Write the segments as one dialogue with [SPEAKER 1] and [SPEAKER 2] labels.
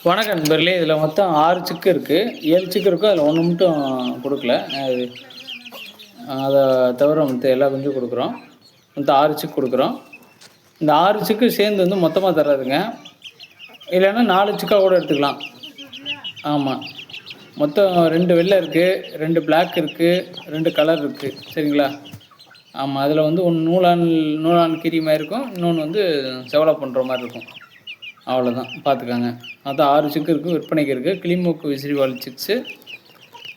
[SPEAKER 1] வணக்கம் நண்பர்களே. இதில் மொத்தம் 6 சிக்கு இருக்குது. 7 சிக்கு இருக்கும். அதில் ஒன்று மட்டும் கொடுக்கல. அதை தவிர மற்ற எல்லா குஞ்சும் கொடுக்குறோம். மொத்தம் 6 சிக்கு கொடுக்குறோம். இந்த 6 சிக்கு சேர்ந்து வந்து மொத்தமாக தர்றாதுங்க. இல்லைன்னா 4 சிக்கா கூட எடுத்துக்கலாம். ஆமாம், மொத்தம் 2 வெள்ளை இருக்குது, 2 பிளாக் இருக்குது, 2 கலர் இருக்குது. சரிங்களா? ஆமாம், அதில் வந்து ஒன்று நூலான் கீரி மாதிரி இருக்கும், இன்னொன்று வந்து செவலை பண்ணுற மாதிரி இருக்கும். அவ்வளோதான், பார்த்துக்கோங்க. அதான் 6 சிக்கு இருக்குது, விற்பனைக்கு இருக்குது. கிளிமூக்கு விசிறிவால் சிக்ஸு.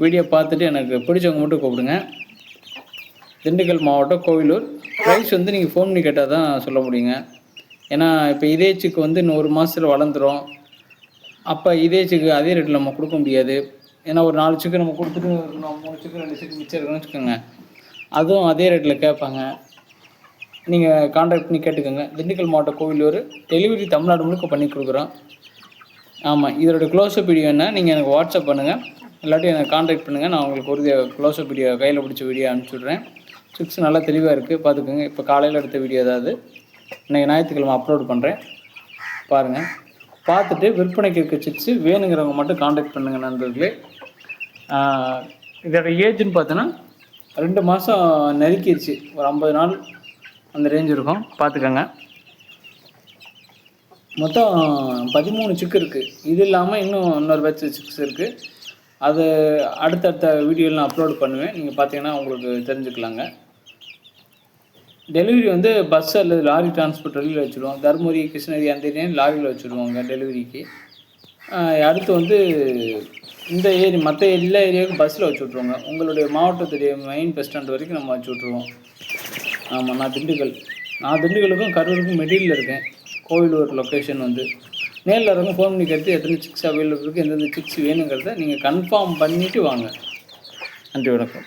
[SPEAKER 1] வீடியோ பார்த்துட்டு எனக்கு பிடிச்சவங்க மட்டும் கூப்பிடுங்க. திண்டுக்கல் மாவட்டம், கோவிலூர். ப்ரைஸ் வந்து நீங்கள் ஃபோன் பண்ணி கேட்டால் தான் சொல்ல முடியுங்க. ஏன்னா இப்போ இதே சிக்கு வந்து இன்னும் 1 மாதத்தில் வளர்ந்துடும். அப்போ இதே சிக்கு அதே ரேட்டில் நம்ம கொடுக்க முடியாது. ஏன்னா ஒரு 4 சிக்கு நம்ம கொடுத்துட்டு 3 சிக்கு 2 சிக்கு மிச்சம் இருக்குன்னு வச்சுக்கோங்க, அதுவும் அதே ரேட்டில் கேட்பாங்க. நீங்கள் கான்டாக்ட் பண்ணி கேட்டுக்கோங்க. திண்டுக்கல் மாவட்டம், கோவிலூர். டெலிவரி தமிழ்நாடு முழுக்க பண்ணி கொடுக்குறோம். ஆமாம், இதோட க்ளோஸ்அப் வீடியோ என்ன நீங்கள் எனக்கு வாட்ஸ்அப் பண்ணுங்கள், இல்லாட்டி எனக்கு கான்டாக்ட் பண்ணுங்கள். நான் உங்களுக்கு ஒரு க்ளோஸ்அப் வீடியோ கையில் பிடிச்ச வீடியோ அனுப்பிச்சி சிக்ஸ் நல்லா தெளிவாக இருக்குது, பார்த்துக்கோங்க. இப்போ காலையில் எடுத்த வீடியோ ஏதாவது இன்றைக்கி ஞாயிற்றுக்கிழமை அப்லோட் பண்ணுறேன், பாருங்கள். பார்த்துட்டு விற்பனைக்கு இருக்க சிக்ஸு வேணுங்கிறவங்க மட்டும் கான்டாக்ட் பண்ணுங்கள் நண்பர்களே. இதோட ஏஜ்னு பார்த்தோன்னா 2 மாதம் நெருக்கிடுச்சு. ஒரு 50 நாள் அந்த ரேஞ்ச் இருக்கும், பார்த்துக்கோங்க. மொத்தம் 13 சிக்கு இருக்குது. இது இல்லாமல் இன்னும் இன்னொரு பேட்ச் சிக்ஸ் இருக்குது. அது அடுத்தடுத்த வீடியோவில் நான் அப்லோட் பண்ணுவேன், நீங்கள் பார்த்தீங்கன்னா உங்களுக்கு தெரிஞ்சுக்கலாங்க. டெலிவரி வந்து பஸ் அல்லது லாரி டிரான்ஸ்போர்ட் வெளியில் வச்சுருவோம். தருமபுரி, கிருஷ்ணகிரி அந்த ஏரியா லாரியில் வச்சுருவாங்க டெலிவரிக்கு. அடுத்து வந்து இந்த மற்ற எல்லா ஏரியாவுக்கும் பஸ்ஸில் வச்சு விட்ருவோங்க. உங்களுடைய மாவட்டத்துடைய மெயின் பஸ் ஸ்டாண்ட் வரைக்கும் நம்ம வச்சு விட்ருவோம். ஆமாம், நான் திண்டுக்கலுக்கும் கரூருக்கும் மெட்டீரியல் இருக்கேன். கோவிலூர் லொக்கேஷன் வந்து நேரில் வரவங்க ஃபோன் பண்ணி கேட்டு எத்தனை சிக்ஸ் அவைலபிள் இருக்குது, எந்தெந்த சிக்ஸ் வேணுங்கிறத நீங்கள் கன்ஃபார்ம் பண்ணிவிட்டு வாங்க. நன்றி, வணக்கம்.